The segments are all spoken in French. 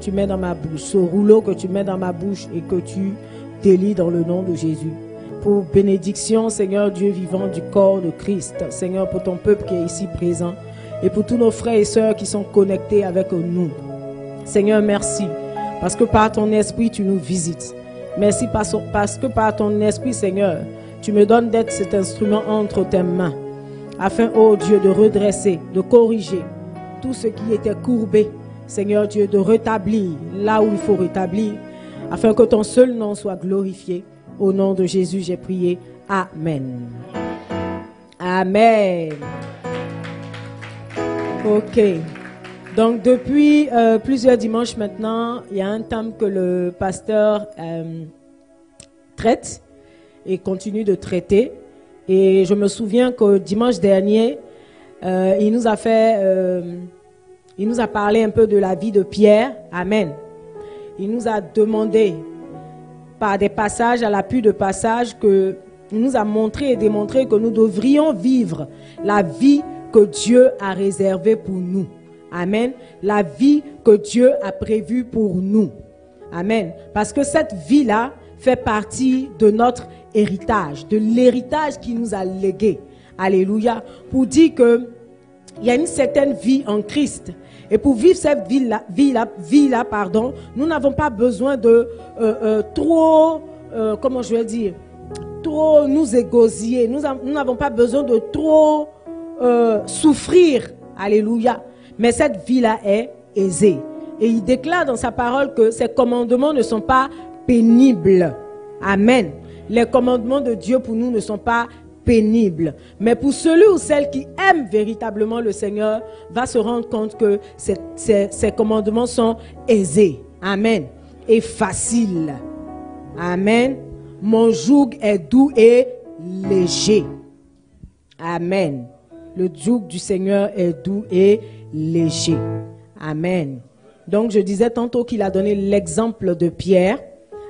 tu mets dans ma bouche, ce rouleau que tu mets dans ma bouche et que tu délies dans le nom de Jésus. Pour bénédiction, Seigneur Dieu vivant du corps de Christ, Seigneur, pour ton peuple qui est ici présent et pour tous nos frères et sœurs qui sont connectés avec nous. Seigneur, merci, parce que par ton esprit, tu nous visites. Merci parce que par ton esprit, Seigneur, tu me donnes d'être cet instrument entre tes mains, afin, ô Dieu, de redresser, de corriger tout ce qui était courbé, Seigneur Dieu, de rétablir là où il faut rétablir, afin que ton seul nom soit glorifié. Au nom de Jésus, j'ai prié. Amen. Amen. Ok. Donc, depuis plusieurs dimanches maintenant, il y a un thème que le pasteur traite et continue de traiter. Et je me souviens que dimanche dernier, il nous a parlé un peu de la vie de Pierre. Amen. Il nous a demandé, par des passages, à l'appui de passages, il nous a montré et démontré que nous devrions vivre la vie que Dieu a réservée pour nous. Amen. La vie que Dieu a prévue pour nous. Amen. Parce que cette vie-là fait partie de notre héritage, de l'héritage qu'il nous a légué. Alléluia. Pour dire qu'il y a une certaine vie en Christ. Et pour vivre cette vie-là, nous n'avons pas besoin de trop nous égosiller. Nous n'avons pas besoin de trop souffrir. Alléluia. Mais cette vie-là est aisée. Et il déclare dans sa parole que ses commandements ne sont pas pénibles. Amen. Les commandements de Dieu pour nous ne sont pas pénibles. Mais pour celui ou celle qui aime véritablement le Seigneur, va se rendre compte que ces commandements sont aisés. Amen. Et faciles. Amen. Mon joug est doux et léger. Amen. Le joug du Seigneur est doux et léger. Amen. Donc je disais tantôt qu'il a donné l'exemple de Pierre.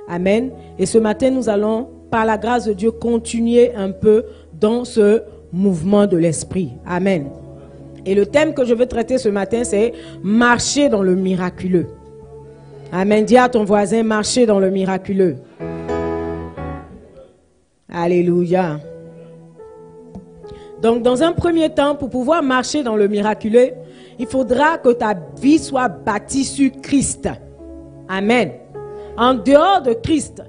Amen. Et ce matin, nous allons, par la grâce de Dieu, continuer un peu dans ce mouvement de l'esprit. Amen. Et le thème que je veux traiter ce matin, c'est marcher dans le miraculeux. Amen. Dis à ton voisin, marcher dans le miraculeux. Alléluia. Donc, dans un premier temps, pour pouvoir marcher dans le miraculeux, il faudra que ta vie soit bâtie sur Christ. Amen. En dehors de Christ,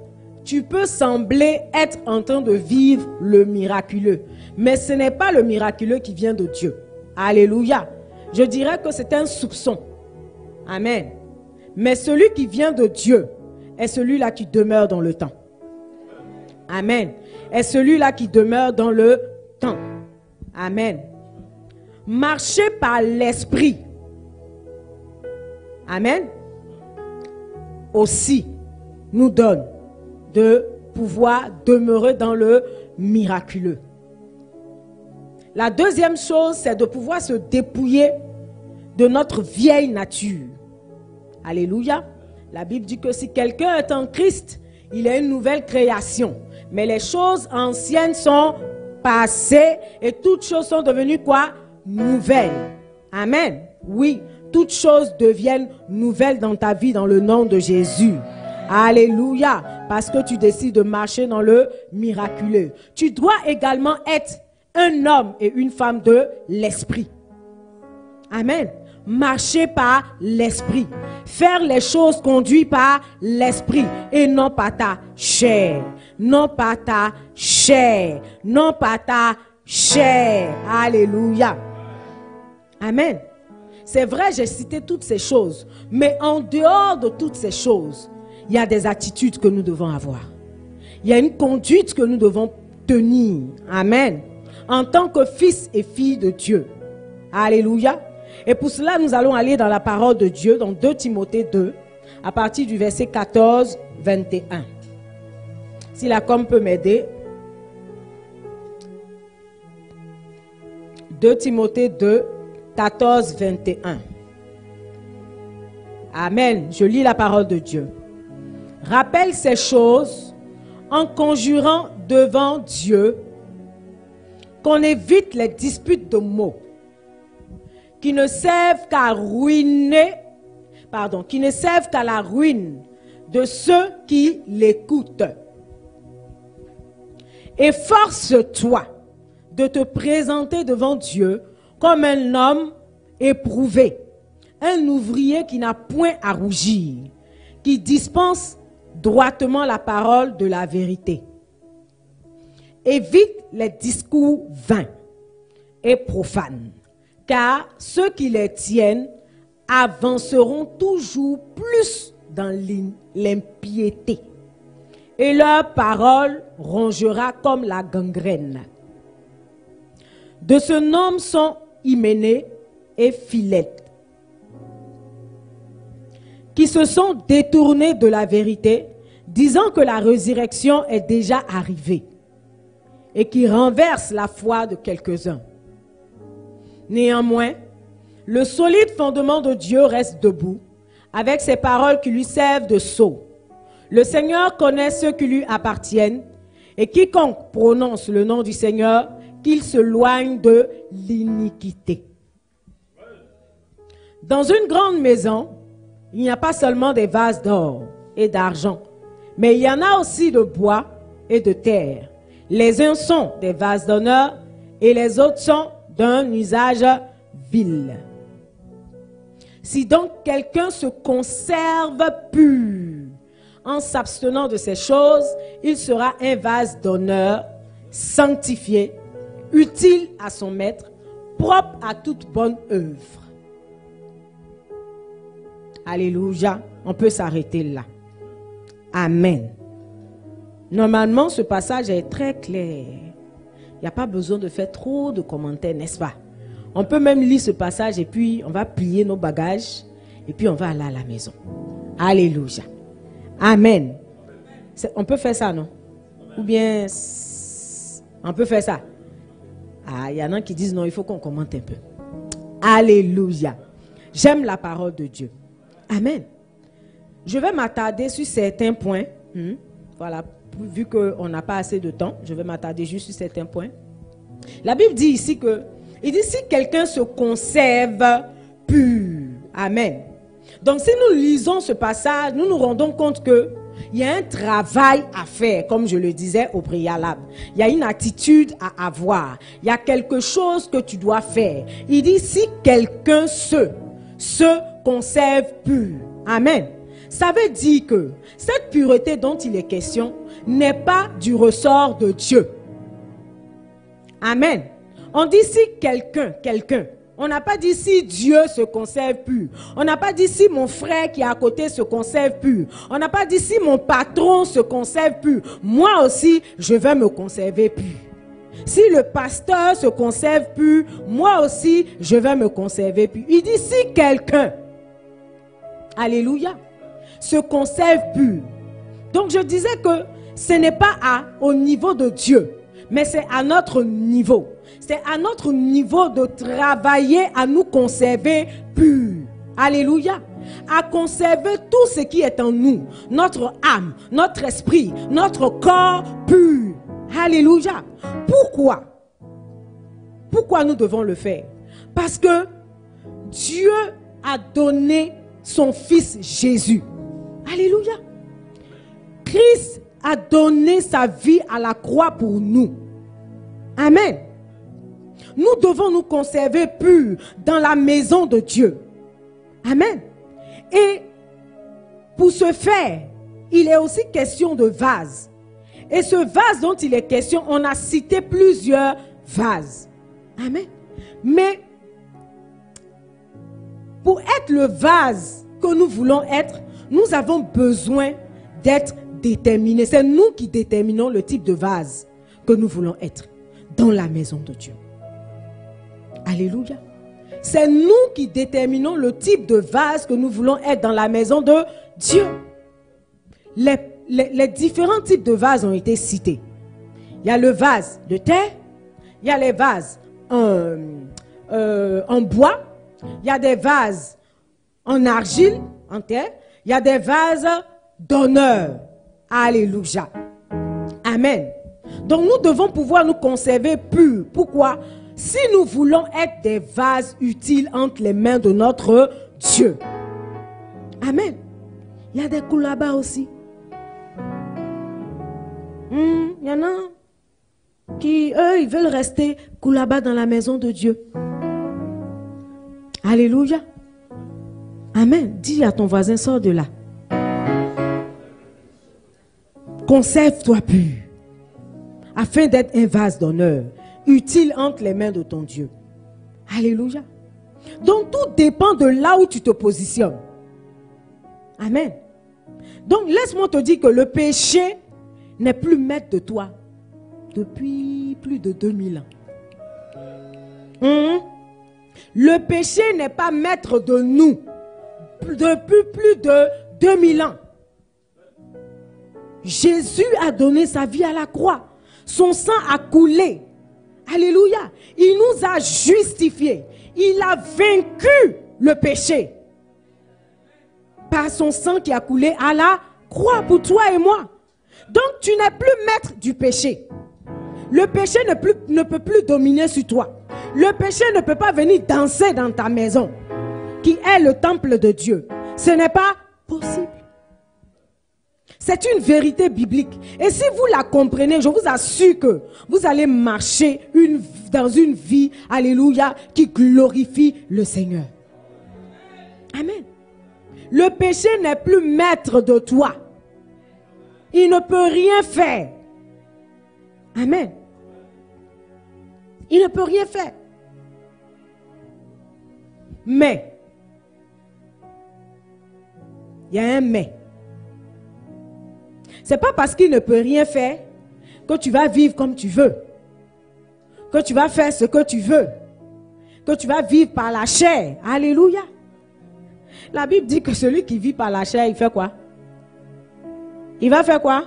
tu peux sembler être en train de vivre le miraculeux. Mais ce n'est pas le miraculeux qui vient de Dieu. Alléluia. Je dirais que c'est un soupçon. Amen. Mais celui qui vient de Dieu est celui-là qui demeure dans le temps. Amen. Est celui-là qui demeure dans le temps. Amen. Marcher par l'esprit. Amen. Aussi nous donne de pouvoir demeurer dans le miraculeux. La deuxième chose, c'est de pouvoir se dépouiller de notre vieille nature. Alléluia. La Bible dit que si quelqu'un est en Christ, il est une nouvelle création. Mais les choses anciennes sont passées et toutes choses sont devenues quoi? Nouvelles. Amen. Oui, toutes choses deviennent nouvelles dans ta vie dans le nom de Jésus. Alléluia. Parce que tu décides de marcher dans le miraculeux. Tu dois également être un homme et une femme de l'esprit. Amen. Marcher par l'esprit. Faire les choses conduites par l'esprit et non pas ta chair. Non pas ta chair. Non pas ta chair. Alléluia. Amen. C'est vrai, j'ai cité toutes ces choses. Mais en dehors de toutes ces choses, il y a des attitudes que nous devons avoir. Il y a une conduite que nous devons tenir. Amen. En tant que fils et filles de Dieu. Alléluia. Et pour cela, nous allons aller dans la parole de Dieu, dans 2 Timothée 2, à partir du verset 14, 21. Si la com peut m'aider. 2 Timothée 2, 14, 21. Amen. Je lis la parole de Dieu. Rappelle ces choses en conjurant devant Dieu qu'on évite les disputes de mots qui ne servent qu'à ruiner, qui ne servent qu'à la ruine de ceux qui l'écoutent. Efforce-toi de te présenter devant Dieu comme un homme éprouvé, un ouvrier qui n'a point à rougir, qui dispense droitement la parole de la vérité. Évite les discours vains et profanes, car ceux qui les tiennent avanceront toujours plus dans l'impiété, et leur parole rongera comme la gangrène. De ce nom sont Hyménée et Philette, qui se sont détournés de la vérité, disant que la résurrection est déjà arrivée, et qui renversent la foi de quelques-uns. Néanmoins, le solide fondement de Dieu reste debout, avec ses paroles qui lui servent de sceau. Le Seigneur connaît ceux qui lui appartiennent, et quiconque prononce le nom du Seigneur, qu'il se loigne de l'iniquité. Dans une grande maison, il n'y a pas seulement des vases d'or et d'argent, mais il y en a aussi de bois et de terre. Les uns sont des vases d'honneur et les autres sont d'un usage vil. Si donc quelqu'un se conserve pur en s'abstenant de ces choses, il sera un vase d'honneur, sanctifié, utile à son maître, propre à toute bonne œuvre. Alléluia. On peut s'arrêter là. Amen. Normalement, ce passage est très clair. Il n'y a pas besoin de faire trop de commentaires, n'est-ce pas? On peut même lire ce passage et puis on va plier nos bagages et puis on va aller à la maison. Alléluia. Amen. On peut faire ça, non? Ou bien on peut faire ça? Ah, il y en a qui disent non, il faut qu'on commente un peu. Alléluia. J'aime la parole de Dieu. Amen. Je vais m'attarder sur certains points. Voilà, vu qu'on n'a pas assez de temps, je vais m'attarder juste sur certains points. La Bible dit ici que, il dit si quelqu'un se conserve pur. Amen. Donc si nous lisons ce passage, nous nous rendons compte que il y a un travail à faire, comme je le disais au préalable. Il y a une attitude à avoir. Il y a quelque chose que tu dois faire. Il dit si quelqu'un se conserve pur. Amen. Ça veut dire que cette pureté dont il est question n'est pas du ressort de Dieu. Amen. On dit si quelqu'un. On n'a pas dit si Dieu se conserve pur. On n'a pas dit si mon frère qui est à côté se conserve pur. On n'a pas dit si mon patron se conserve pur. Moi aussi, je vais me conserver pur. Si le pasteur se conserve pur, moi aussi, je vais me conserver pur. Il dit si quelqu'un, alléluia, se conserve pur. Donc je disais que ce n'est pas au niveau de Dieu, mais c'est à notre niveau. C'est à notre niveau de travailler à nous conserver purs. Alléluia. À conserver tout ce qui est en nous. Notre âme, notre esprit, notre corps pur. Alléluia. Pourquoi? Pourquoi nous devons le faire? Parce que Dieu a donné son Fils Jésus. Alléluia. Christ a donné sa vie à la croix pour nous. Amen. Nous devons nous conserver purs dans la maison de Dieu. Amen. Et pour ce faire, il est aussi question de vase. Et ce vase dont il est question, on a cité plusieurs vases. Amen. Mais pour être le vase que nous voulons être, nous avons besoin d'être déterminés. C'est nous qui déterminons le type de vase que nous voulons être dans la maison de Dieu. Alléluia. C'est nous qui déterminons le type de vase que nous voulons être dans la maison de Dieu. Les différents types de vases ont été cités. Il y a le vase de terre, il y a les vases en bois, il y a des vases en argile, en terre, il y a des vases d'honneur. Alléluia. Amen. Donc nous devons pouvoir nous conserver purs. Pourquoi? Si nous voulons être des vases utiles entre les mains de notre Dieu. Amen. Il y a des koulabas aussi. Il y en a qui, eux, ils veulent rester koulabas dans la maison de Dieu. Alléluia. Amen. Dis à ton voisin, sors de là. Conserve-toi pur, afin d'être un vase d'honneur, utile entre les mains de ton Dieu. Alléluia. Donc tout dépend de là où tu te positionnes. Amen. Donc laisse-moi te dire que le péché n'est plus maître de toi depuis plus de 2000 ans. Le péché n'est pas maître de nous depuis plus de 2000 ans. Jésus a donné sa vie à la croix. Son sang a coulé. Alléluia. Il nous a justifiés. Il a vaincu le péché par son sang qui a coulé à la croix pour toi et moi. Donc tu n'es plus maître du péché. Le péché ne peut plus dominer sur toi. Le péché ne peut pas venir danser dans ta maison, qui est le temple de Dieu. Ce n'est pas possible. C'est une vérité biblique. Et si vous la comprenez, je vous assure que vous allez marcher dans une vie, alléluia, qui glorifie le Seigneur. Amen. Le péché n'est plus maître de toi. Il ne peut rien faire. Amen. Il ne peut rien faire. Mais, il y a un mais. C'est pas parce qu'il ne peut rien faire que tu vas vivre comme tu veux, que tu vas faire ce que tu veux, que tu vas vivre par la chair. Alléluia. La Bible dit que celui qui vit par la chair, il fait quoi? Il va faire quoi?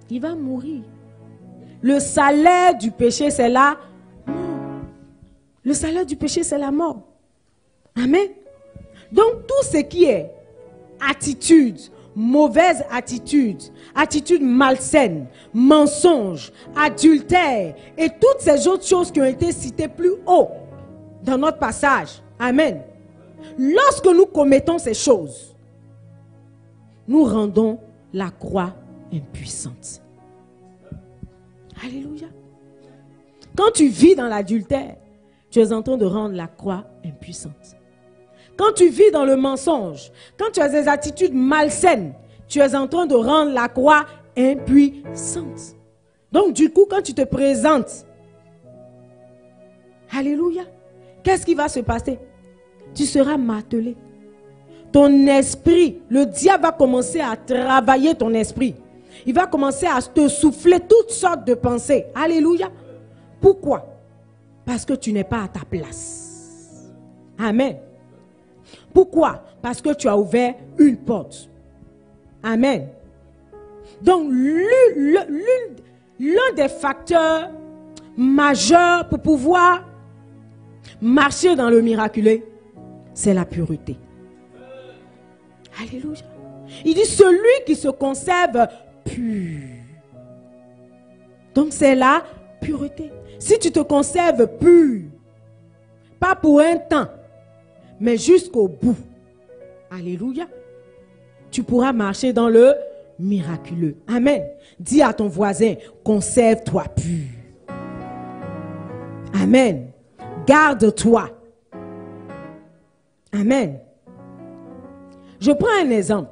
Il va mourir. Le salaire du péché, c'est la mort. Le salaire du péché, c'est la mort. Amen. Donc tout ce qui est attitude, mauvaise attitude, attitude malsaine, mensonge, adultère et toutes ces autres choses qui ont été citées plus haut dans notre passage. Amen. Lorsque nous commettons ces choses, nous rendons la croix impuissante. Alléluia. Quand tu vis dans l'adultère, tu es en train de rendre la croix impuissante. Quand tu vis dans le mensonge, quand tu as des attitudes malsaines, tu es en train de rendre la croix impuissante. Donc du coup, quand tu te présentes, alléluia, qu'est-ce qui va se passer? Tu seras martelé. Ton esprit, le diable va commencer à travailler ton esprit. Il va commencer à te souffler toutes sortes de pensées. Alléluia. Pourquoi? Parce que tu n'es pas à ta place. Amen. Pourquoi? Parce que tu as ouvert une porte. Amen. Donc, l'un des facteurs majeurs pour pouvoir marcher dans le miraculeux, c'est la pureté. Alléluia. Il dit celui qui se conserve pur. Donc, c'est la pureté. Si tu te conserves pur, pas pour un temps, mais jusqu'au bout, alléluia, tu pourras marcher dans le miraculeux. Amen. Dis à ton voisin, conserve-toi pur. Amen. Garde-toi. Amen. Je prends un exemple.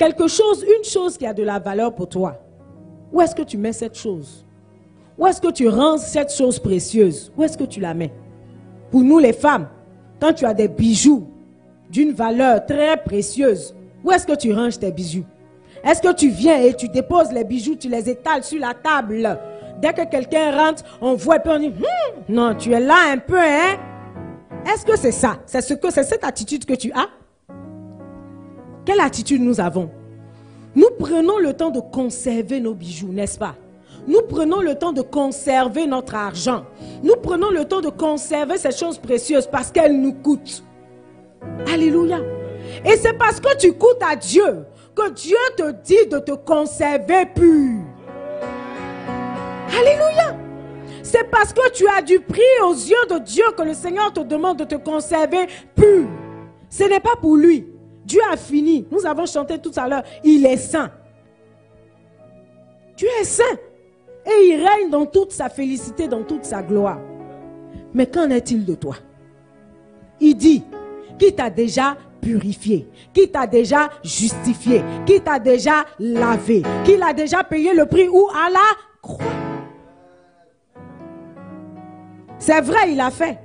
Une chose qui a de la valeur pour toi. Où est-ce que tu mets cette chose? Où est-ce que tu ranges cette chose précieuse? Où est-ce que tu la mets? Pour nous les femmes, quand tu as des bijoux d'une valeur très précieuse, où est-ce que tu ranges tes bijoux? Est-ce que tu viens et tu déposes les bijoux, tu les étales sur la table? Dès que quelqu'un rentre, on voit et puis on dit, non, tu es là un peu, hein? Est-ce que c'est ça? C'est cette attitude que tu as? Quelle attitude nous avons? Nous prenons le temps de conserver nos bijoux, n'est-ce pas? Nous prenons le temps de conserver notre argent. Nous prenons le temps de conserver ces choses précieuses parce qu'elles nous coûtent. Alléluia. Et c'est parce que tu coûtes à Dieu que Dieu te dit de te conserver pur. Alléluia. C'est parce que tu as du prix aux yeux de Dieu que le Seigneur te demande de te conserver pur. Ce n'est pas pour lui. Dieu a fini. Nous avons chanté tout à l'heure. Il est saint. Dieu est saint. Et il règne dans toute sa félicité, dans toute sa gloire. Mais qu'en est-il de toi? Il dit, qui t'a déjà purifié, qui t'a déjà justifié, qui t'a déjà lavé, qui l'a déjà payé le prix ou à la croix. C'est vrai, il a fait.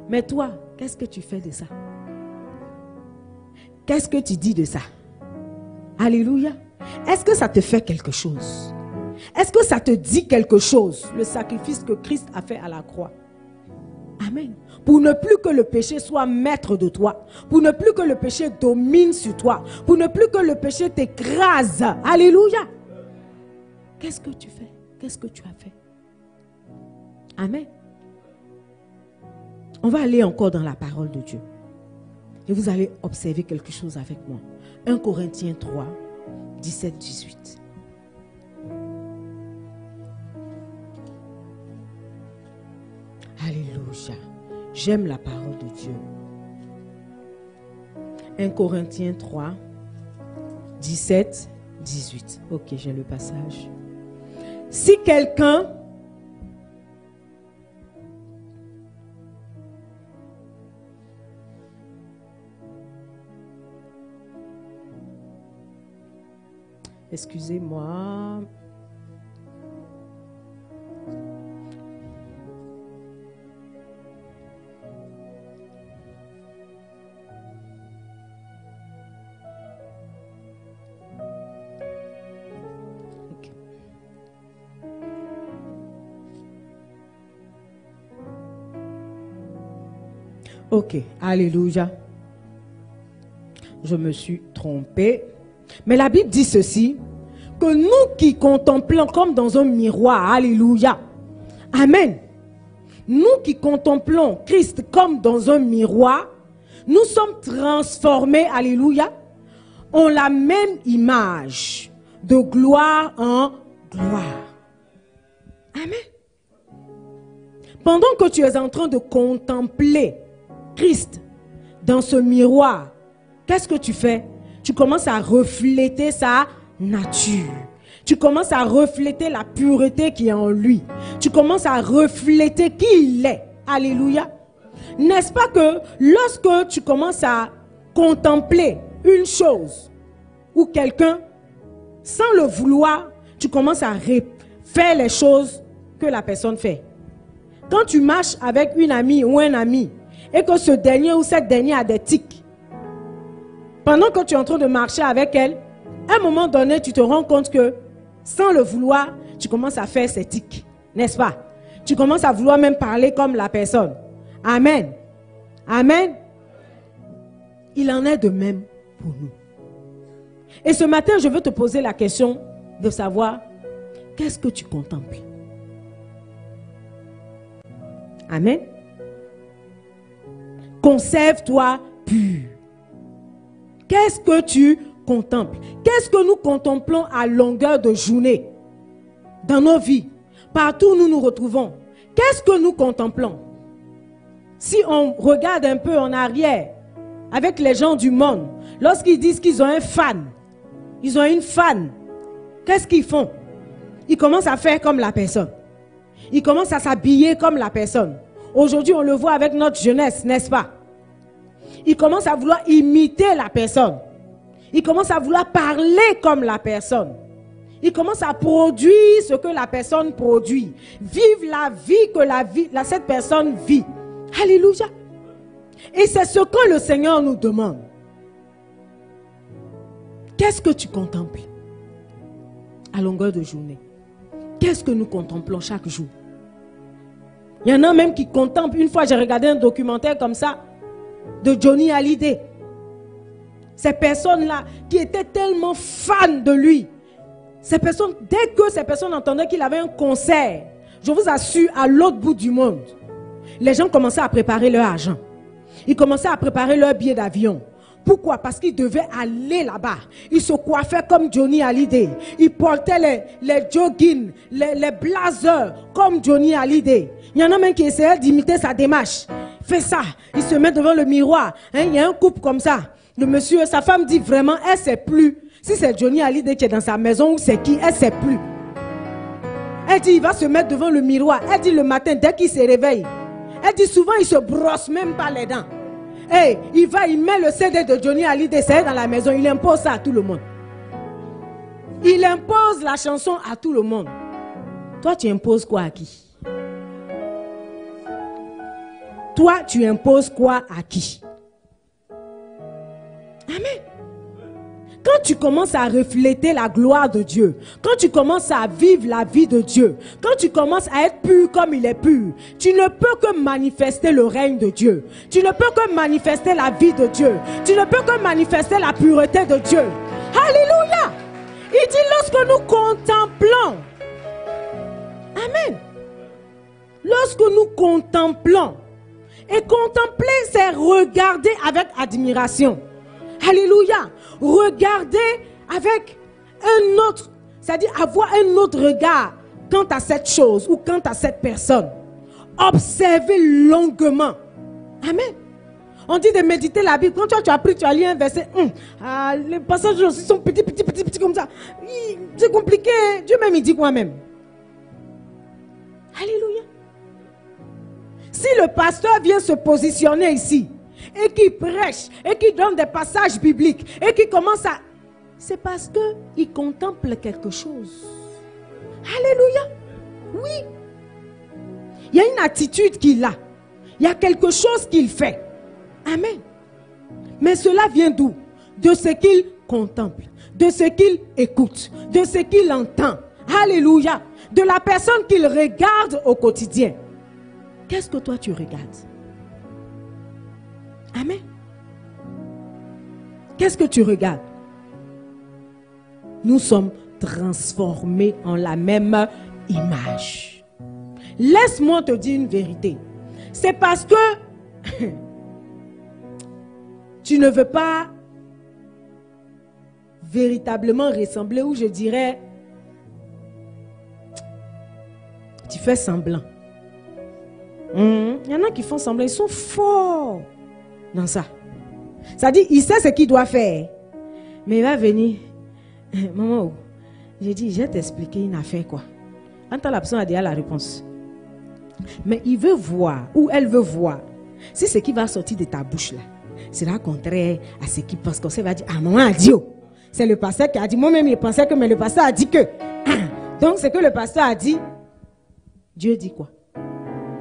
Mais toi, qu'est-ce que tu fais de ça? Qu'est-ce que tu dis de ça? Alléluia. Est-ce que ça te fait quelque chose? Est-ce que ça te dit quelque chose, le sacrifice que Christ a fait à la croix? Amen. Pour ne plus que le péché soit maître de toi. Pour ne plus que le péché domine sur toi. Pour ne plus que le péché t'écrase. Alléluia. Qu'est-ce que tu fais? Qu'est-ce que tu as fait? Amen. On va aller encore dans la parole de Dieu. Et vous allez observer quelque chose avec moi. 1 Corinthiens 3, 17-18. Alléluia. J'aime la parole de Dieu. 1 Corinthiens 3, 17, 18. Ok, j'ai le passage. Si quelqu'un excusez-moi. Ok, alléluia. Je me suis trompée. Mais la Bible dit ceci, que nous qui contemplons comme dans un miroir, alléluia, amen, nous qui contemplons Christ comme dans un miroir, nous sommes transformés, alléluia, en la même image, de gloire en gloire. Amen. Pendant que tu es en train de contempler Christ dans ce miroir, qu'est-ce que tu fais? Tu commences à refléter sa nature. Tu commences à refléter la pureté qui est en lui. Tu commences à refléter qui il est. Alléluia. N'est-ce pas que lorsque tu commences à contempler une chose ou quelqu'un, sans le vouloir, tu commences à faire les choses que la personne fait. Quand tu marches avec une amie ou un ami et que ce dernier ou cette dernière a des tics, pendant que tu es en train de marcher avec elle, à un moment donné, tu te rends compte que, sans le vouloir, tu commences à faire ces tics, n'est-ce pas? Tu commences à vouloir même parler comme la personne. Amen. Amen. Il en est de même pour nous. Et ce matin, je veux te poser la question de savoir, qu'est-ce que tu contemples? Amen. Conserve-toi pur. Qu'est-ce que tu contemples? Qu'est-ce que nous contemplons à longueur de journée dans nos vies, partout où nous nous retrouvons? Qu'est-ce que nous contemplons? Si on regarde un peu en arrière avec les gens du monde, lorsqu'ils disent qu'ils ont un fan, ils ont une fan, qu'est-ce qu'ils font? Ils commencent à faire comme la personne. Ils commencent à s'habiller comme la personne. Aujourd'hui, on le voit avec notre jeunesse, n'est-ce pas? Ils commencent à vouloir imiter la personne. Ils commencent à vouloir parler comme la personne. Ils commencent à produire ce que la personne produit. Vivre la vie que cette personne vit. Alléluia. Et c'est ce que le Seigneur nous demande. Qu'est-ce que tu contemples à longueur de journée? Qu'est-ce que nous contemplons chaque jour? Il y en a même qui contemplent. Une fois, j'ai regardé un documentaire comme ça de Johnny Hallyday. Ces personnes-là qui étaient tellement fans de lui. Ces personnes, dès que ces personnes entendaient qu'il avait un concert, je vous assure, à l'autre bout du monde, les gens commençaient à préparer leur argent. Ils commençaient à préparer leur billet d'avion. Pourquoi? Parce qu'ils devaient aller là-bas. Ils se coiffaient comme Johnny Hallyday. Ils portaient les joggings, les blazers comme Johnny Hallyday. Il y en a même qui essayaient d'imiter sa démarche. Fait ça. Il se met devant le miroir. Hein, il y a un couple comme ça. Le monsieur, sa femme dit vraiment, elle ne sait plus. Si c'est Johnny Hallyday qui est dans sa maison ou c'est qui, elle ne sait plus. Elle dit, il va se mettre devant le miroir. Elle dit le matin, dès qu'il se réveille. Elle dit souvent, il se brosse même pas les dents. Hey, il met le CD de Johnny Hallyday, c'est dans la maison, il impose ça à tout le monde. Il impose la chanson à tout le monde. Toi, tu imposes quoi à qui? Toi, tu imposes quoi à qui? Amen. Quand tu commences à refléter la gloire de Dieu, quand tu commences à vivre la vie de Dieu, quand tu commences à être pur comme il est pur, tu ne peux que manifester le règne de Dieu. Tu ne peux que manifester la vie de Dieu. Tu ne peux que manifester la pureté de Dieu. Alléluia. Il dit lorsque nous contemplons. Amen. Lorsque nous contemplons. Et contempler, c'est regarder avec admiration. Alléluia. Regarder avec un autre, c'est-à-dire avoir un autre regard quant à cette chose ou quant à cette personne. Observer longuement. Amen. On dit de méditer la Bible. Quand tu as pris, tu as lu un verset. Les passages aussi sont petits comme ça. C'est compliqué. Dieu même, il dit quoi même? Alléluia. Si le pasteur vient se positionner ici, et qui prêche, et qui donne des passages bibliques, et qui commence à... C'est parce qu'il contemple quelque chose. Alléluia. Oui. Il y a une attitude qu'il a. Il y a quelque chose qu'il fait. Amen. Mais cela vient d'où? De ce qu'il contemple, de ce qu'il écoute, de ce qu'il entend. Alléluia. De la personne qu'il regarde au quotidien. Qu'est-ce que toi tu regardes? Amen. Qu'est-ce que tu regardes? Nous sommes transformés en la même image. Laisse-moi te dire une vérité. C'est parce que tu ne veux pas véritablement ressembler, ou je dirais, tu fais semblant. Il y en a qui font semblant, ils sont forts dans ça. Ça dit, il sait ce qu'il doit faire. Mais il va venir. Maman, j'ai dit, je vais t'expliquer une affaire quoi. Quand la personne a déjà la réponse. Mais il veut voir, ou elle veut voir, si ce qui va sortir de ta bouche là, sera contraire à ce qu'il pense. Comme ça, il va dire, ah, maman a dit, oh. C'est le pasteur qui a dit. Moi-même, il pensait que, mais le pasteur a dit que. Donc, ce que le pasteur a dit, Dieu dit quoi?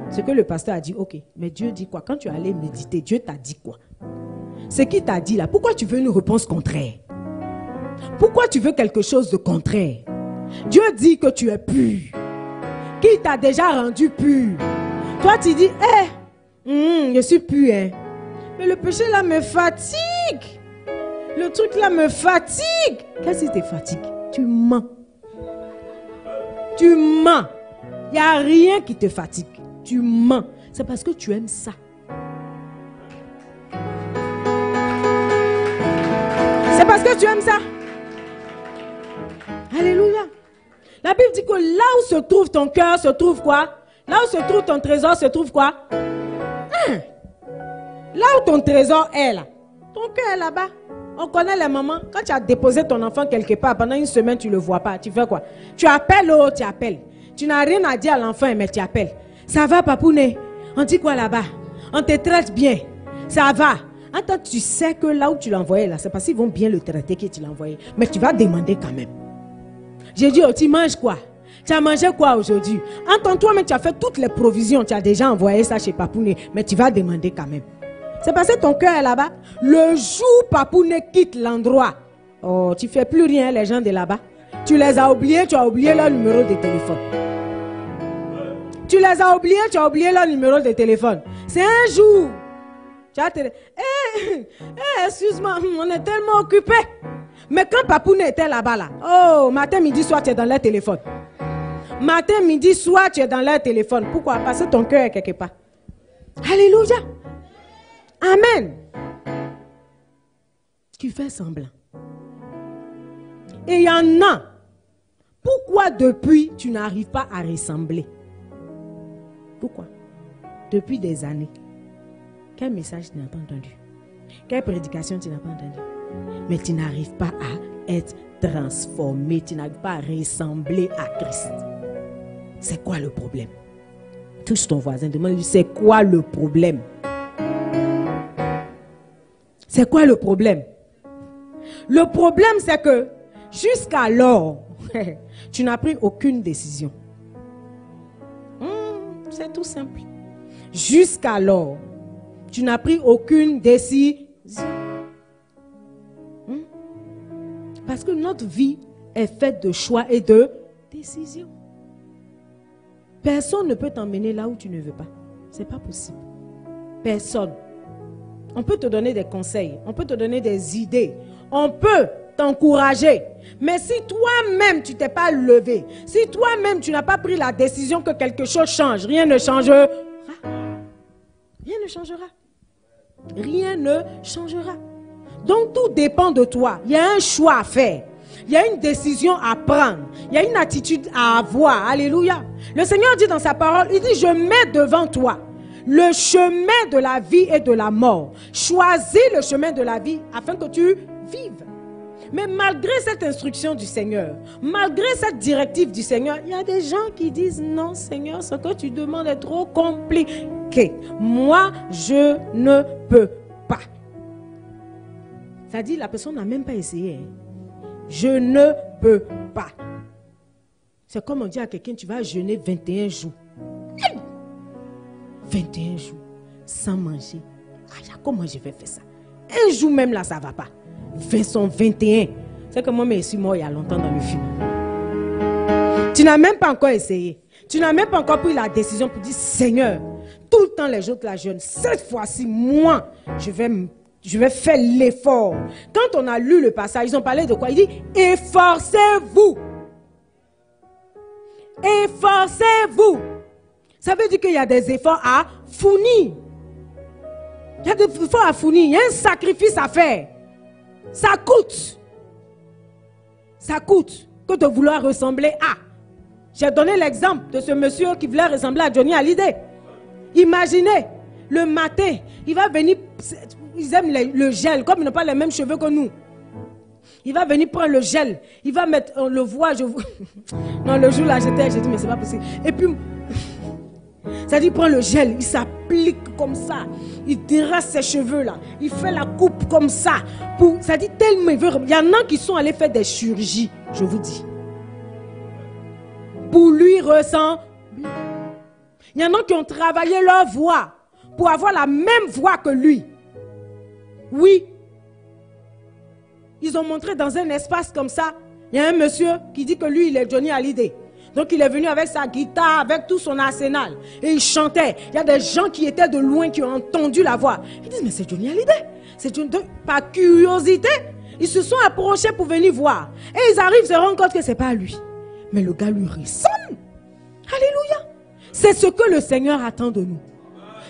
Ce que le pasteur a dit, ok, mais Dieu dit quoi? Quand tu es allé méditer, Dieu t'a dit quoi? Ce qu'il t'a dit là, pourquoi tu veux une réponse contraire? Pourquoi tu veux quelque chose de contraire? Dieu dit que tu es pur. Qui t'a déjà rendu pur? Toi, tu dis, je suis pur, hein. Mais le péché là me fatigue. Le truc là me fatigue. Qu'est-ce qui te fatigue? Tu mens. Tu mens. Il n'y a rien qui te fatigue. Tu mens. C'est parce que tu aimes ça. C'est parce que tu aimes ça. Alléluia. La Bible dit que là où se trouve ton cœur, se trouve quoi? Là où se trouve ton trésor, se trouve quoi? Là où ton trésor est là. Ton cœur est là-bas. On connaît les mamans. Quand tu as déposé ton enfant quelque part, pendant une semaine, tu ne le vois pas. Tu fais quoi? Tu appelles, tu appelles. Tu n'as rien à dire à l'enfant, mais tu appelles. Ça va, papounet? On dit quoi là-bas? On te traite bien. Ça va. Attends, tu sais que là où tu l'as envoyé, là, c'est parce qu'ils vont bien le traiter que tu l'as envoyé. Mais tu vas demander quand même. J'ai dit, oh, tu manges quoi? Tu as mangé quoi aujourd'hui? Entends toi-même, tu as fait toutes les provisions. Tu as déjà envoyé ça chez papounet. Mais tu vas demander quand même. C'est parce que ton cœur est là-bas. Le jour où papounet quitte l'endroit, oh, tu ne fais plus rien, les gens de là-bas. Tu les as oubliés, tu as oublié leur numéro de téléphone. Tu les as oubliés, tu as oublié leur numéro de téléphone. C'est un jour. Tu as excuse-moi, on est tellement occupés. Mais quand papounet était là-bas, là, oh, matin, midi, soir, tu es dans leur téléphone. Matin, midi, soir, tu es dans leur téléphone. Pourquoi? Parce que ton cœur est quelque part. Alléluia. Amen. Tu fais semblant. Et il y en a. Pourquoi depuis tu n'arrives pas à ressembler? Pourquoi? Depuis des années. Quel message tu n'as pas entendu? Quelle prédication tu n'as pas entendue? Mais tu n'arrives pas à être transformé, tu n'arrives pas à ressembler à Christ. C'est quoi le problème? Touche ton voisin, demande-lui, c'est quoi le problème? C'est quoi le problème? Le problème, c'est que jusqu'alors, tu n'as pris aucune décision. C'est tout simple. Jusqu'alors, tu n'as pris aucune décision. Parce que notre vie est faite de choix et de décisions. Personne ne peut t'emmener là où tu ne veux pas. Ce n'est pas possible. Personne. On peut te donner des conseils, on peut te donner des idées, on peut t'encourager. Mais si toi-même tu ne t'es pas levé, si toi-même tu n'as pas pris la décision que quelque chose change, rien ne changera. Rien ne changera. Rien ne changera. Donc tout dépend de toi. Il y a un choix à faire. Il y a une décision à prendre. Il y a une attitude à avoir. Alléluia. Le Seigneur dit dans sa parole, il dit, je mets devant toi le chemin de la vie et de la mort. Choisis le chemin de la vie afin que tu vives. Mais malgré cette instruction du Seigneur, malgré cette directive du Seigneur, il y a des gens qui disent, non Seigneur, ce que tu demandes est trop compliqué. Moi, je ne peux pas. Ça dit, la personne n'a même pas essayé. Je ne peux pas. C'est comme on dit à quelqu'un, tu vas jeûner 21 jours. 21 jours sans manger. Comment je vais faire ça? Un jour même là, ça ne va pas. 21. C'est que moi, je suis mort il y a longtemps dans le film. Tu n'as même pas encore essayé. Tu n'as même pas encore pris la décision pour dire, Seigneur, tout le temps les autres la jeûnent. Cette fois-ci, moi, je vais faire l'effort. Quand on a lu le passage, ils ont parlé de quoi? Il dit, efforcez-vous. Efforcez-vous. Ça veut dire qu'il y a des efforts à fournir. Il y a des efforts à fournir. Il y a un sacrifice à faire. Ça coûte. Ça coûte que de vouloir ressembler à. J'ai donné l'exemple de ce monsieur qui voulait ressembler à Johnny Hallyday. Imaginez, le matin, il va venir, ils aiment le gel, comme ils n'ont pas les mêmes cheveux que nous. Il va venir prendre le gel, il va mettre, on le voit, non, le jour là, j'ai dit, mais c'est pas possible. Et puis, ça dit, il prend le gel, il s'applique comme ça, il terrasse ses cheveux là, il fait la coupe comme ça. Ça dit tellement, il y en a qui sont allés faire des chirurgies, je vous dis. Pour lui ressembler. Il y en a qui ont travaillé leur voix pour avoir la même voix que lui. Oui. Ils ont montré dans un espace comme ça, il y a un monsieur qui dit que lui, il est Johnny Hallyday. Donc il est venu avec sa guitare, avec tout son arsenal. Et il chantait. Il y a des gens qui étaient de loin, qui ont entendu la voix. Ils disent, mais c'est Johnny Hallyday. Par curiosité, ils se sont approchés pour venir voir. Et ils arrivent, se rendent compte que ce n'est pas lui. Mais le gars lui ressemble. Alléluia. C'est ce que le Seigneur attend de nous.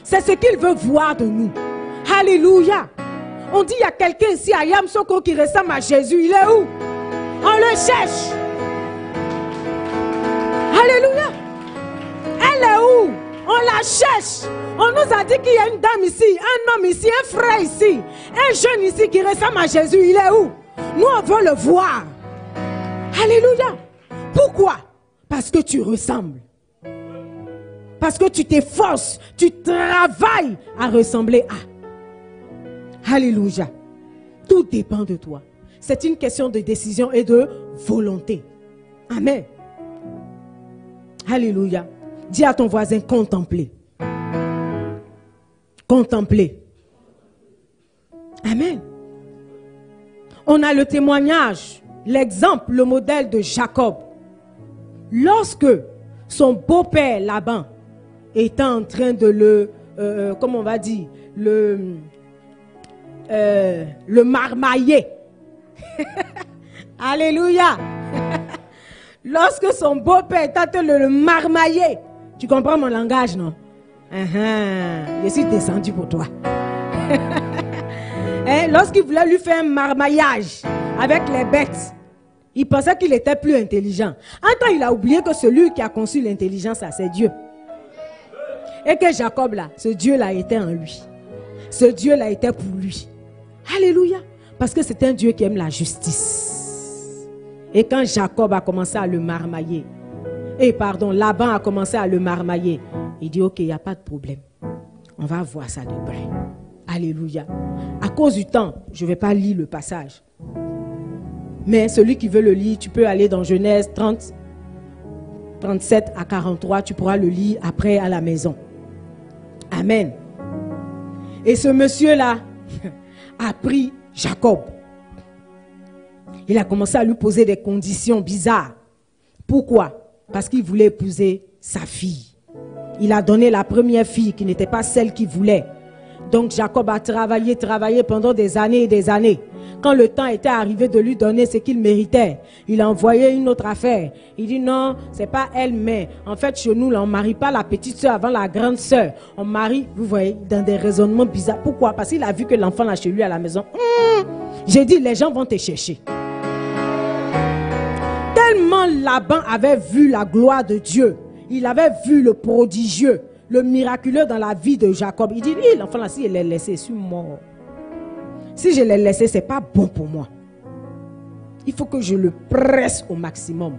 C'est ce qu'il veut voir de nous. Alléluia. On dit, il y a quelqu'un ici à Yamsoko qui ressemble à Jésus. Il est où? On le cherche. Alléluia. Elle est où? On la cherche. On nous a dit qu'il y a une dame ici, un homme ici, un frère ici, un jeune ici qui ressemble à Jésus. Il est où? Nous, on veut le voir. Alléluia. Pourquoi? Parce que tu ressembles. Parce que tu t'efforces, tu travailles à ressembler à. Alléluia. Tout dépend de toi. C'est une question de décision et de volonté. Amen. Alléluia. Dis à ton voisin, contempler. Contempler. Amen. On a le témoignage, l'exemple, le modèle de Jacob. Lorsque son beau-père Laban était en train de comment on va dire, le marmailler. Alléluia. Lorsque son beau-père était en train de le marmailler. Tu comprends mon langage, non? Je suis descendu pour toi. Lorsqu'il voulait lui faire un marmaillage avec les bêtes, il pensait qu'il était plus intelligent. En temps, il a oublié que celui qui a conçu l'intelligence, c'est Dieu. Et que Jacob, là, ce Dieu-là était en lui. Ce Dieu-là était pour lui. Alléluia. Parce que c'est un Dieu qui aime la justice. Et quand Jacob a commencé à le marmailler, Laban a commencé à le marmailler, il dit, ok, il n'y a pas de problème. On va voir ça de près. Alléluia. À cause du temps, je ne vais pas lire le passage. Mais celui qui veut le lire, tu peux aller dans Genèse 30, 37 à 43, tu pourras le lire après à la maison. Amen. Et ce monsieur-là a pris Jacob. Il a commencé à lui poser des conditions bizarres. Pourquoi? Parce qu'il voulait épouser sa fille. Il a donné la première fille qui n'était pas celle qu'il voulait. Donc Jacob a travaillé pendant des années et des années. Quand le temps était arrivé de lui donner ce qu'il méritait, il a envoyé une autre affaire. Il dit non, c'est pas elle, mais en fait chez nous, là, on ne marie pas la petite soeur avant la grande soeur. On marie, vous voyez, dans des raisonnements bizarres. Pourquoi? Parce qu'il a vu que l'enfant là chez lui à la maison. J'ai dit, les gens vont te chercher. Tellement Laban avait vu la gloire de Dieu. Il avait vu le prodigieux, le miraculeux dans la vie de Jacob. Il dit, l'enfant là, si je l'ai laissé, je suis mort. Si je l'ai laissé, ce n'est pas bon pour moi. Il faut que je le presse au maximum.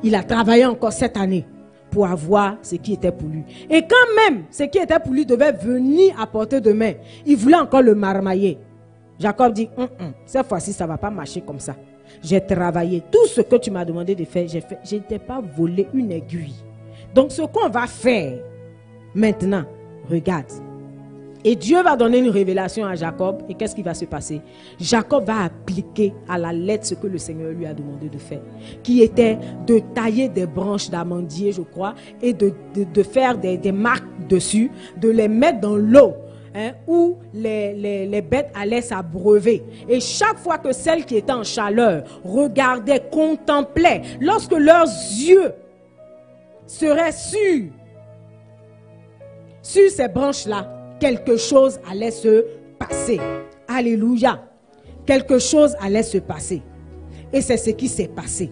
Il a travaillé encore cette année pour avoir ce qui était pour lui. Et quand même, ce qui était pour lui devait venir à portée de main, il voulait encore le marmailler. Jacob dit, cette fois-ci, ça ne va pas marcher comme ça. J'ai travaillé. Tout ce que tu m'as demandé de faire, j'ai fait. Je ne t'ai pas volé une aiguille. Donc, ce qu'on va faire maintenant, regarde. Et Dieu va donner une révélation à Jacob. Et qu'est-ce qui va se passer? Jacob va appliquer à la lettre ce que le Seigneur lui a demandé de faire. Qui était de tailler des branches d'amandier, je crois, et de faire des marques dessus, de les mettre dans l'eau. Où les bêtes allaient s'abreuver. Et chaque fois que celles qui étaient en chaleur regardaient, contemplaient, lorsque leurs yeux seraient sur ces branches-là, quelque chose allait se passer. Alléluia. Quelque chose allait se passer. Et c'est ce qui s'est passé.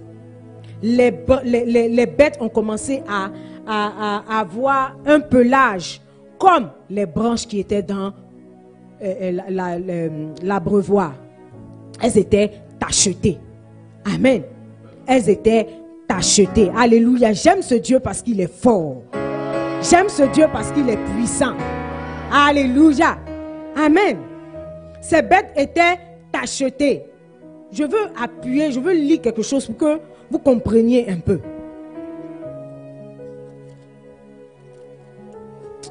Les bêtes ont commencé à avoir un pelage comme les branches qui étaient dans l'abreuvoir. Elles étaient tachetées. Amen. Elles étaient tachetées. Alléluia. J'aime ce Dieu parce qu'il est fort. J'aime ce Dieu parce qu'il est puissant. Alléluia. Amen. Ces bêtes étaient tachetées. Je veux appuyer, je veux lire quelque chose pour que vous compreniez un peu.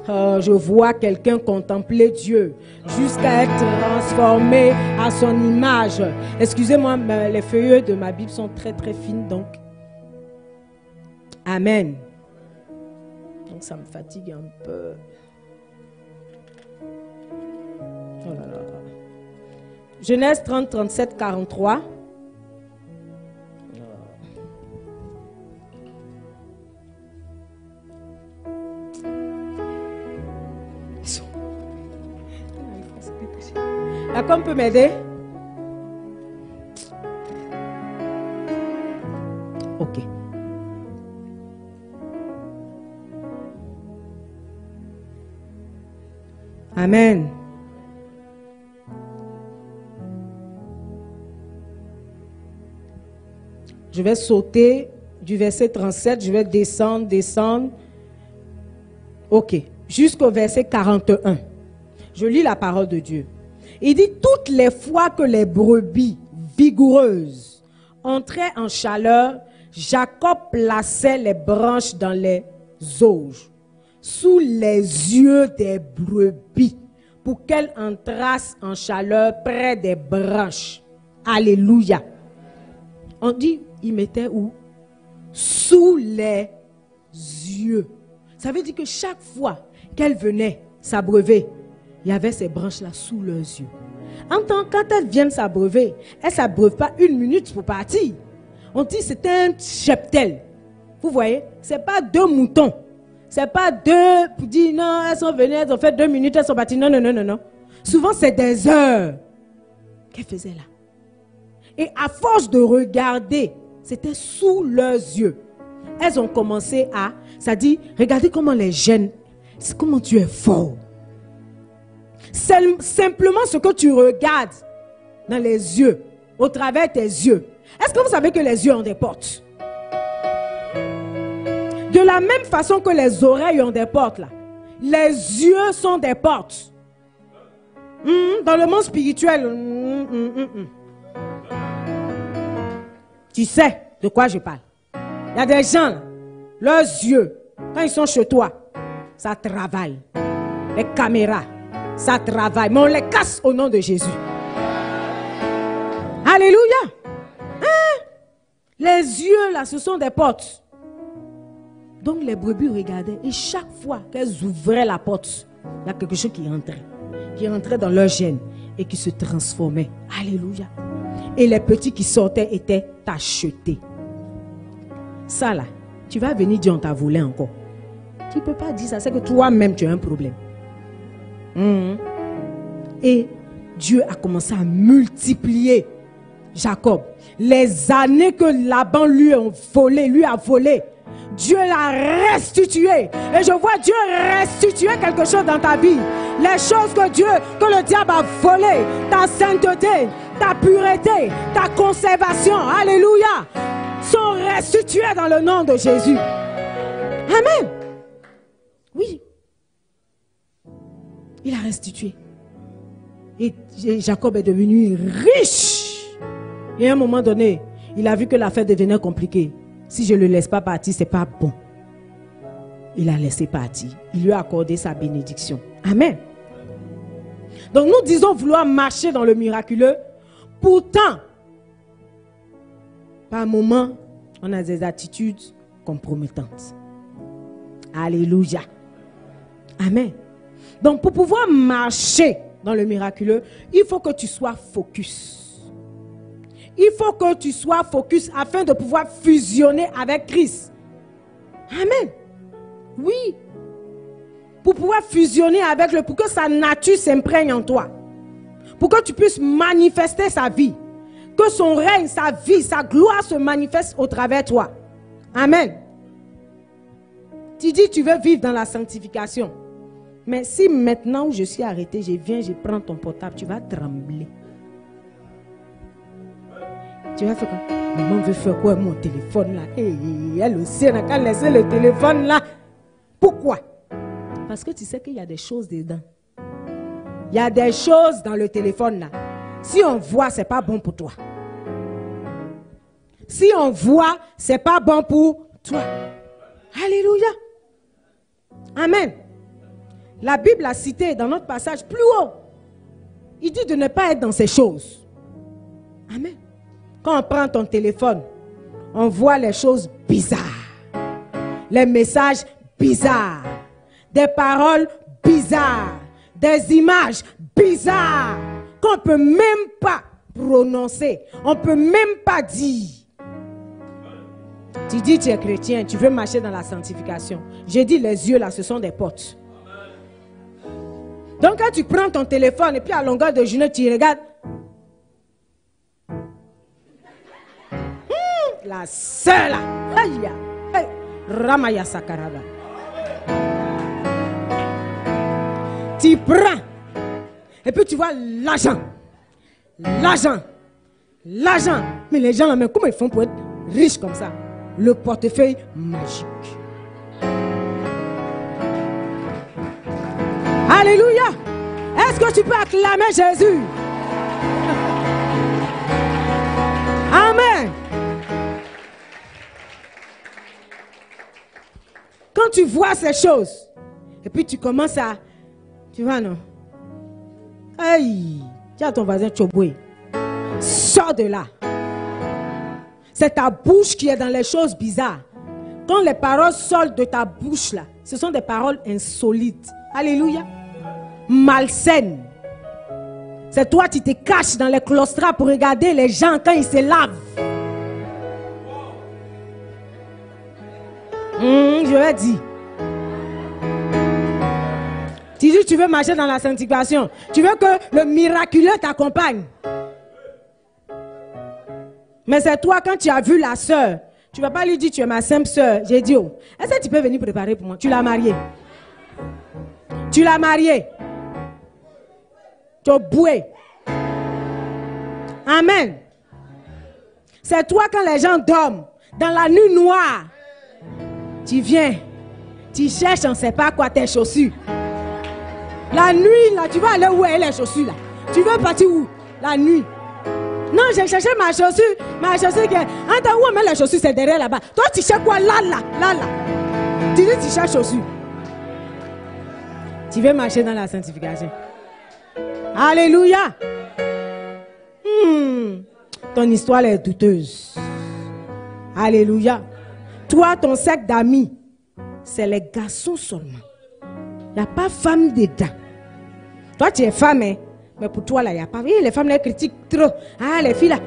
Je vois quelqu'un contempler Dieu jusqu'à être transformé à son image. Excusez-moi, les feuilles de ma Bible sont très très fines, donc. Amen. Donc ça me fatigue un peu. Oh là là. Genèse 30, 37, 43. Quelqu'un peut m'aider? Ok. Amen. Je vais sauter du verset 37, je vais descendre. Ok. Jusqu'au verset 41. Je lis la parole de Dieu. Il dit, toutes les fois que les brebis vigoureuses entraient en chaleur, Jacob plaçait les branches dans les auges, sous les yeux des brebis, pour qu'elles entrassent en chaleur près des branches. Alléluia. On dit, il mettait où? Sous les yeux. Ça veut dire que chaque fois qu'elles venaient s'abreuver, il y avait ces branches-là sous leurs yeux. Quand elles viennent s'abreuver, elles ne s'abreuvent pas une minute pour partir. On dit que c'est un cheptel. Vous voyez, ce n'est pas 2 moutons. Ce n'est pas 2 pour dire non, elles sont venues, elles ont fait 2 minutes, elles sont parties. Non. Souvent, c'est des heures. Qu'elles faisaient là? Et à force de regarder, c'était sous leurs yeux. Elles ont commencé ça dit, regardez comment les jeunes, comment Dieu est fort. simplement ce que tu regardes dans les yeux, au travers tes yeux. Est-ce que vous savez que les yeux ont des portes? De la même façon que les oreilles ont des portes, là, les yeux sont des portes. Dans le monde spirituel, tu sais de quoi je parle. Il y a des gens, là, leurs yeux, quand ils sont chez toi, ça travaille. Les caméras, ça travaille. Mais on les casse au nom de Jésus. Alléluia. Hein? Les yeux, là, ce sont des portes. Donc les brebis regardaient et chaque fois qu'elles ouvraient la porte, il y a quelque chose qui rentrait dans leur gène et qui se transformait. Alléluia. Et les petits qui sortaient étaient achetés. Ça là, tu vas venir dire on t'a volé encore. Tu ne peux pas dire ça, c'est que toi-même tu as un problème. Et Dieu a commencé à multiplier Jacob. Les années que Laban lui a volé, Dieu l'a restitué. Et je vois Dieu restituer quelque chose dans ta vie. Les choses que le diable a volées, ta sainteté, ta pureté, ta conservation, alléluia, sont restituées dans le nom de Jésus. Amen. Oui. Il a restitué. Et Jacob est devenu riche. Et à un moment donné, il a vu que l'affaire devenait compliquée. Si je ne le laisse pas partir, ce n'est pas bon. Il a laissé partir. Il lui a accordé sa bénédiction. Amen. Donc nous disons vouloir marcher dans le miraculeux. Pourtant, par moments, on a des attitudes compromettantes. Alléluia. Amen. Donc pour pouvoir marcher dans le miraculeux, il faut que tu sois focus. Il faut que tu sois focus afin de pouvoir fusionner avec Christ. Amen. Oui. Pour pouvoir fusionner avec lui, pour que sa nature s'imprègne en toi. Pour que tu puisses manifester sa vie. Que son règne, sa vie, sa gloire se manifeste au travers de toi. Amen. Tu dis tu veux vivre dans la sanctification. Mais si maintenant où je suis arrêté, je viens, je prends ton portable, tu vas trembler. Tu vas faire quoi? Maman veut faire quoi mon téléphone là? Elle aussi, elle n'a qu'à laisser le téléphone là. Pourquoi? Parce que tu sais qu'il y a des choses dedans. Il y a des choses dans le téléphone là. Si on voit, ce n'est pas bon pour toi. Si on voit, ce n'est pas bon pour toi. Alléluia. Amen. La Bible a cité dans notre passage plus haut. Il dit de ne pas être dans ces choses. Amen. Quand on prend ton téléphone, on voit les choses bizarres. Les messages bizarres. Des paroles bizarres. Des images bizarres. Qu'on ne peut même pas prononcer. On ne peut même pas dire. Tu dis tu es chrétien, tu veux marcher dans la sanctification. J'ai dit les yeux là, ce sont des portes. Donc quand tu prends ton téléphone et puis à longueur de journée, tu regardes. La sœur là. Aïe. Ramaya Sakaraba. Tu prends. Et puis tu vois l'argent. L'argent. L'argent. Mais les gens là, mais comment ils font pour être riches comme ça? Le portefeuille magique. Alléluia. Est-ce que tu peux acclamer Jésus? Amen. Quand tu vois ces choses, et puis tu commences à... Tu vois, non? Aïe, tu as ton voisin Tchoboué. Sors de là. C'est ta bouche qui est dans les choses bizarres. Quand les paroles sortent de ta bouche là, ce sont des paroles insolites. Alléluia. Malsaines. C'est toi qui te caches dans les claustras pour regarder les gens quand ils se lavent. Je vais dire. Tu dis tu veux marcher dans la sanctification. Tu veux que le miraculeux t'accompagne. Mais c'est toi quand tu as vu la sœur. Tu ne vas pas lui dire tu es ma simple sœur. J'ai dit oh, est-ce que tu peux venir préparer pour moi? Tu l'as mariée. Tu l'as mariée. Tu es boué. Amen. C'est toi quand les gens dorment, dans la nuit noire, tu viens, tu cherches, on ne sait pas quoi, tes chaussures. La nuit, là, tu vas aller où est les chaussures là? Tu veux partir où? La nuit. Non, j'ai cherché ma chaussure qui est... Attends, où on met les chaussures? C'est derrière là-bas. Toi, tu cherches quoi? Là. Tu dis, tu cherches chaussures. Tu veux marcher dans la sanctification. Alléluia. Ton histoire est douteuse. Alléluia. Toi, ton cercle d'amis, c'est les garçons seulement. Il n'y a pas femme dedans. Toi, tu es femme, hein? Mais pour toi, là, il n'y a pas... Les femmes, les critiquent trop. Ah, les filles, là.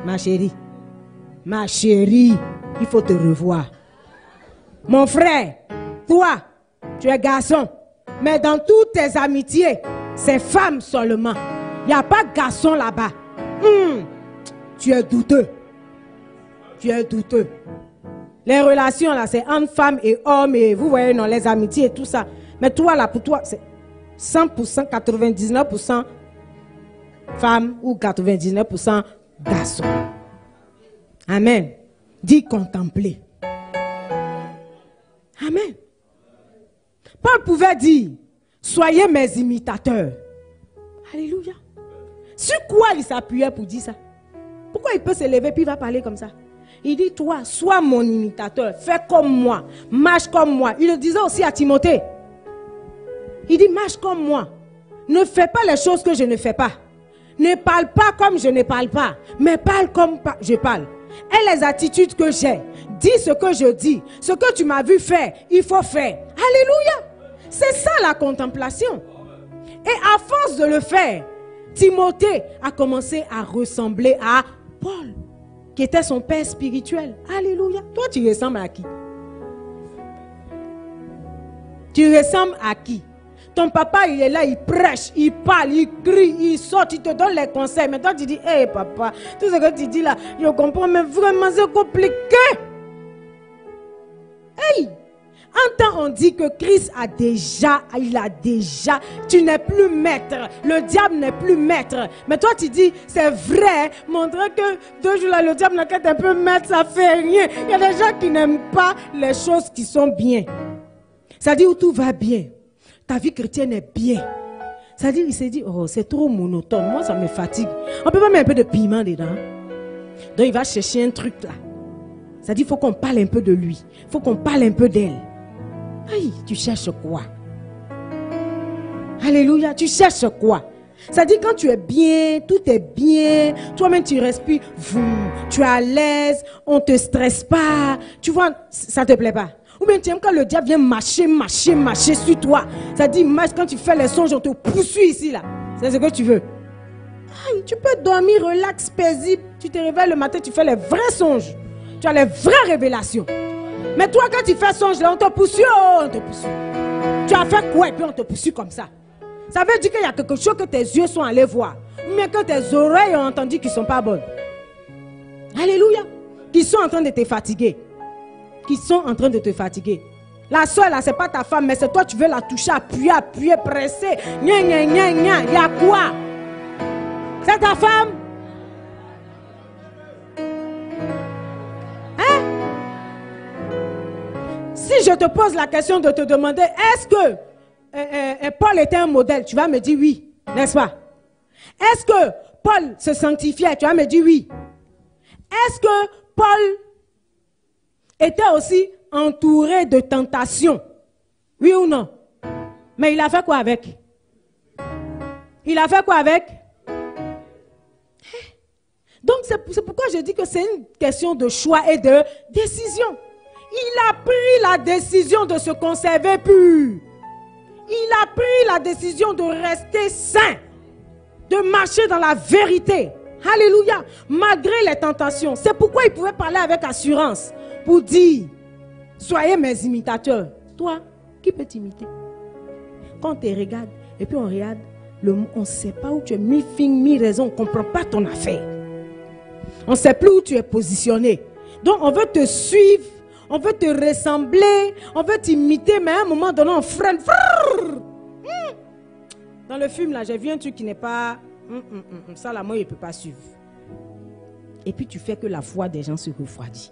Ma chérie, il faut te revoir. Mon frère, toi, tu es garçon. Mais dans toutes tes amitiés, c'est femme seulement. Il n'y a pas de garçon là-bas. Tu es douteux. Tu es douteux. Les relations, là, c'est entre femmes et hommes. Et vous voyez, non, les amitiés et tout ça. Mais toi, là, pour toi, c'est 100%, 99% femmes ou 99% garçons. Amen. Dis contempler. Amen. Paul pouvait dire, soyez mes imitateurs. Alléluia. Sur quoi il s'appuyait pour dire ça? Pourquoi il peut se lever puis il va parler comme ça? Il dit, toi, sois mon imitateur, fais comme moi, marche comme moi. Il le disait aussi à Timothée. Il dit, marche comme moi. Ne fais pas les choses que je ne fais pas. Ne parle pas comme je ne parle pas, mais parle comme je parle. Et les attitudes que j'ai, dis ce que je dis, ce que tu m'as vu faire, il faut faire. Alléluia. C'est ça la contemplation. Et à force de le faire, Timothée a commencé à ressembler à Paul, qui était son père spirituel. Alléluia. Toi, tu ressembles à qui? Tu ressembles à qui? Ton papa, il est là, il prêche, il parle, il crie, il sort, il te donne les conseils. Mais toi, tu dis, hé papa, tout ce que tu dis là, je comprends, mais vraiment, c'est compliqué. Hey! Un temps, on dit que Christ il a déjà, tu n'es plus maître, le diable n'est plus maître. Mais toi, tu dis, c'est vrai, montrer que 2 jours là, le diable n'a qu'à être un peu maître, ça fait rien. Il y a des gens qui n'aiment pas les choses qui sont bien. Ça dit où tout va bien. Ta vie chrétienne est bien. Ça dit, il s'est dit, oh, c'est trop monotone, moi ça me fatigue. On peut pas mettre un peu de piment dedans. Donc il va chercher un truc là. Ça dit, il faut qu'on parle un peu de lui. Il faut qu'on parle un peu d'elle. Aïe, tu cherches quoi? Alléluia, tu cherches quoi? Ça dit quand tu es bien, tout est bien, toi-même tu respires, tu es à l'aise, on ne te stresse pas, tu vois, ça ne te plaît pas. Ou bien tu aimes quand le diable vient marcher sur toi. Ça dit, quand tu fais les songes, on te poursuit ici là. C'est ce que tu veux. Aïe, tu peux dormir, relax, paisible, tu te réveilles le matin, tu fais les vrais songes. Tu as les vraies révélations. Mais toi, quand tu fais songe, là, on te poursuit, on te poursuit. Tu as fait quoi et puis on te poursuit comme ça? Ça veut dire qu'il y a quelque chose que tes yeux sont allés voir. Mais que tes oreilles ont entendu qui ne sont pas bonnes. Alléluia. Qui sont en train de te fatiguer. Qui sont en train de te fatiguer. La soeur, là, ce n'est pas ta femme, mais c'est toi, tu veux la toucher, appuyer, presser. Gna. Il y a quoi? C'est ta femme? Si je te pose la question de te demander, est-ce que Paul était un modèle? Tu vas me dire oui, n'est-ce pas? Est-ce que Paul se sanctifiait? Tu vas me dire oui. Est-ce que Paul était aussi entouré de tentations? Oui ou non? Mais il a fait quoi avec? Il a fait quoi avec? Donc c'est pourquoi je dis que c'est une question de choix et de décision. Il a pris la décision de se conserver pur. Il a pris la décision de rester saint, de marcher dans la vérité. Alléluia. Malgré les tentations. C'est pourquoi il pouvait parler avec assurance pour dire, soyez mes imitateurs. Toi, qui peut t'imiter? Quand on te regarde, et puis on regarde, on ne sait pas où tu es, mi-raison, on ne comprend pas ton affaire. On ne sait plus où tu es positionné. Donc on veut te suivre. On veut te ressembler, on veut t'imiter, mais à un moment donné, on freine. Dans le film, là, j'ai vu un truc qui n'est pas... ça, là, moi, je ne peux pas suivre. Et puis, tu fais que la foi des gens se refroidit.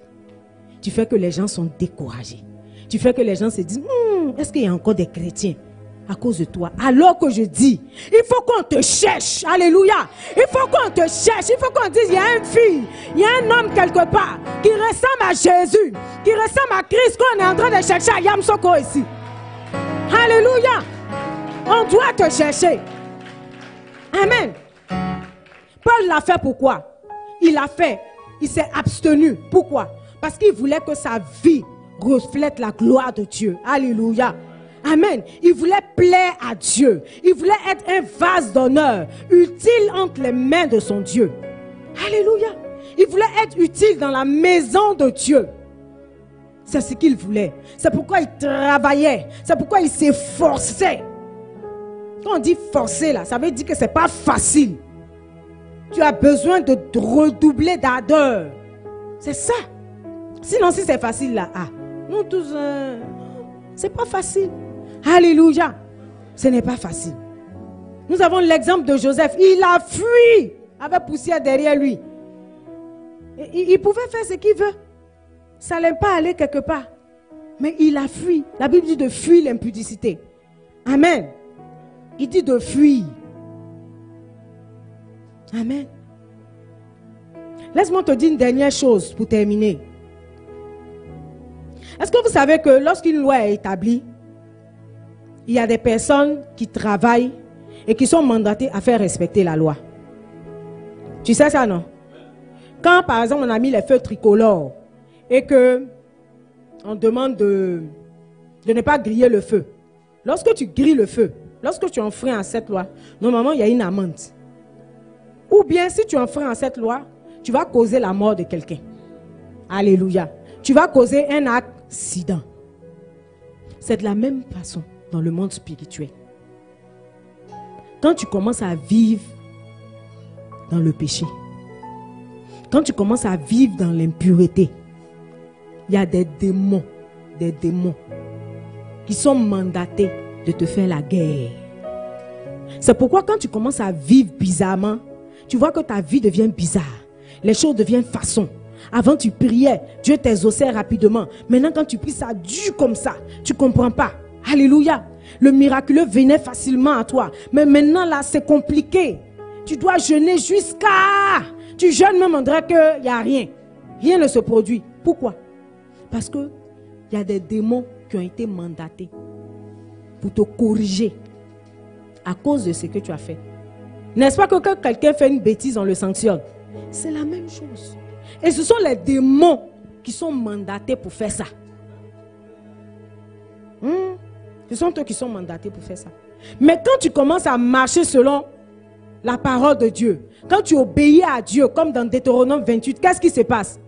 Tu fais que les gens sont découragés. Tu fais que les gens se disent, est-ce qu'il y a encore des chrétiens à cause de toi? Alors que je dis, il faut qu'on te cherche. Alléluia. Il faut qu'on te cherche. Il faut qu'on dise, il y a une fille, il y a un homme quelque part qui ressemble à Jésus, qui ressemble à Christ, qu'on est en train de chercher à Yamsoko ici. Alléluia. On doit te chercher. Amen. Paul l'a fait pourquoi? Il l'a fait. Il s'est abstenu. Pourquoi? Parce qu'il voulait que sa vie reflète la gloire de Dieu. Alléluia. Amen. Il voulait plaire à Dieu. Il voulait être un vase d'honneur, utile entre les mains de son Dieu. Alléluia. Il voulait être utile dans la maison de Dieu. C'est ce qu'il voulait. C'est pourquoi il travaillait. C'est pourquoi il s'efforçait. Quand on dit forcer là, ça veut dire que ce n'est pas facile. Tu as besoin de redoubler d'ardeur. C'est ça. Sinon, si c'est facile là, nous tous, c'est pas facile. Alléluia. Ce n'est pas facile. Nous avons l'exemple de Joseph. Il a fui avec poussière derrière lui. Il pouvait faire ce qu'il veut. Ça n'allait pas aller quelque part. Mais il a fui. La Bible dit de fuir l'impudicité. Amen. Il dit de fuir. Amen. Laisse-moi te dire une dernière chose pour terminer. Est-ce que vous savez que lorsqu'une loi est établie, il y a des personnes qui travaillent et qui sont mandatées à faire respecter la loi? Tu sais ça, non? Quand, par exemple, on a mis les feux tricolores et que on demande de ne pas griller le feu. Lorsque tu grilles le feu, lorsque tu enfreins à cette loi, normalement, il y a une amende. Ou bien, si tu enfreins à cette loi, tu vas causer la mort de quelqu'un. Alléluia. Tu vas causer un accident. C'est de la même façon dans le monde spirituel. Quand tu commences à vivre dans le péché, quand tu commences à vivre dans l'impureté, il y a des démons qui sont mandatés de te faire la guerre. C'est pourquoi quand tu commences à vivre bizarrement, tu vois que ta vie devient bizarre. Les choses deviennent façon. Avant tu priais, Dieu t'exauçait rapidement. Maintenant quand tu pries, ça dure comme ça. Tu ne comprends pas. Alléluia. Le miraculeux venait facilement à toi. Mais maintenant là, c'est compliqué. Tu dois jeûner jusqu'à... Tu jeûnes même, on dirait qu'il n'y a rien. Rien ne se produit. Pourquoi? Parce qu'il y a des démons qui ont été mandatés pour te corriger à cause de ce que tu as fait. N'est-ce pas que quand quelqu'un fait une bêtise, on le sanctionne? C'est la même chose. Et ce sont les démons qui sont mandatés pour faire ça. Ce sont eux qui sont mandatés pour faire ça. Mais quand tu commences à marcher selon la parole de Dieu, quand tu obéis à Dieu, comme dans Deutéronome 28, qu'est-ce qui se passe?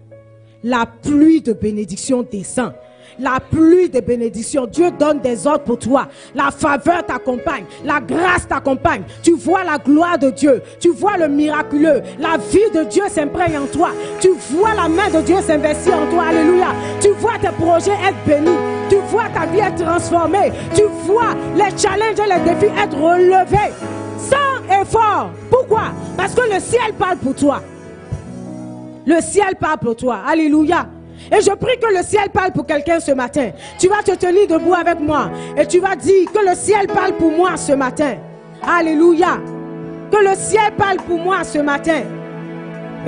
La pluie de bénédiction descend. La pluie de bénédiction. Dieu donne des ordres pour toi. La faveur t'accompagne. La grâce t'accompagne. Tu vois la gloire de Dieu. Tu vois le miraculeux. La vie de Dieu s'imprègne en toi. Tu vois la main de Dieu s'investir en toi. Alléluia. Tu vois tes projets être bénis. Tu vois ta vie être transformée. Tu vois les challenges et les défis être relevés. Sans effort. Pourquoi? Parce que le ciel parle pour toi. Le ciel parle pour toi. Alléluia. Et je prie que le ciel parle pour quelqu'un ce matin. Tu vas te tenir debout avec moi. Et tu vas dire que le ciel parle pour moi ce matin. Alléluia. Que le ciel parle pour moi ce matin.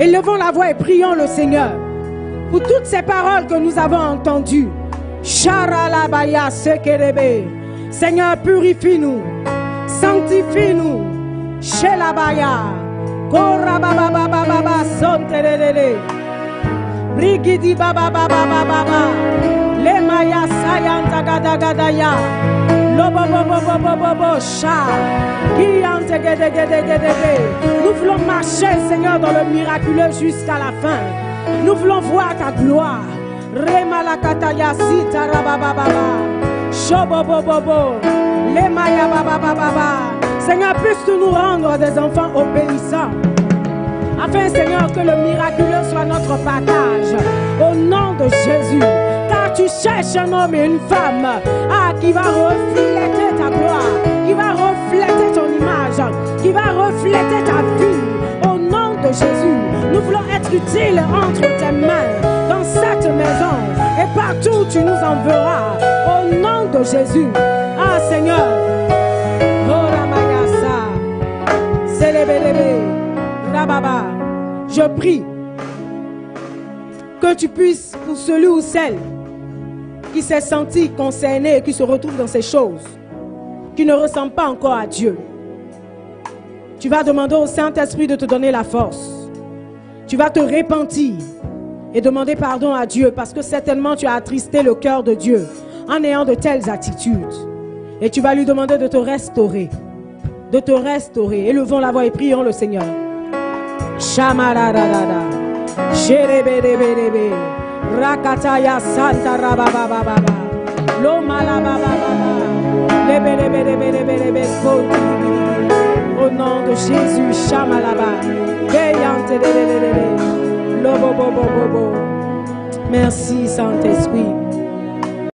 Élevons la voix et prions le Seigneur. Pour toutes ces paroles que nous avons entendues. Charalabaya sekerebe. Seigneur, purifie-nous. Sanctifie-nous. Shelabaya. Korabababababa sonterele. Brigidi baba baba baba baba. Le maya sayanta gada gada ya. Lobo bobo bobo bobo sha. Kiante gede gede gede gede. Nous voulons marcher, Seigneur, dans le miraculeux jusqu'à la fin. Nous voulons voir ta gloire. Remalakata ya sita rababa baba. Shobo bobo bobo. Le maya baba baba baba. Seigneur, puisses-tu nous rendre des enfants obéissants. Afin, Seigneur, que le miraculeux soit notre partage. Au nom de Jésus. Car tu cherches un homme et une femme qui va refléter ta gloire. Qui va refléter ton image. refléter ta vie. Au nom de Jésus, nous voulons être utiles entre tes mains dans cette maison et partout où tu nous enverras. Au nom de Jésus. Ah Seigneur. Oh Ramayasa. Selebelebe. Rababa. Je prie que tu puisses, pour celui ou celle qui s'est senti concerné et qui se retrouve dans ces choses, qui ne ressemble pas encore à Dieu, tu vas demander au Saint-Esprit de te donner la force. Tu vas te repentir et demander pardon à Dieu parce que certainement tu as attristé le cœur de Dieu en ayant de telles attitudes. Et tu vas lui demander de te restaurer. De te restaurer. Élevons la voix et prions le Seigneur. Shamarararara. Sherebelebelebe. Rakataya Santa Rabababa. Loma la Baba. Lebelebelebelebe. Au nom de Jésus, Shamalaba. Beyante de Lobo. Merci Saint-Esprit.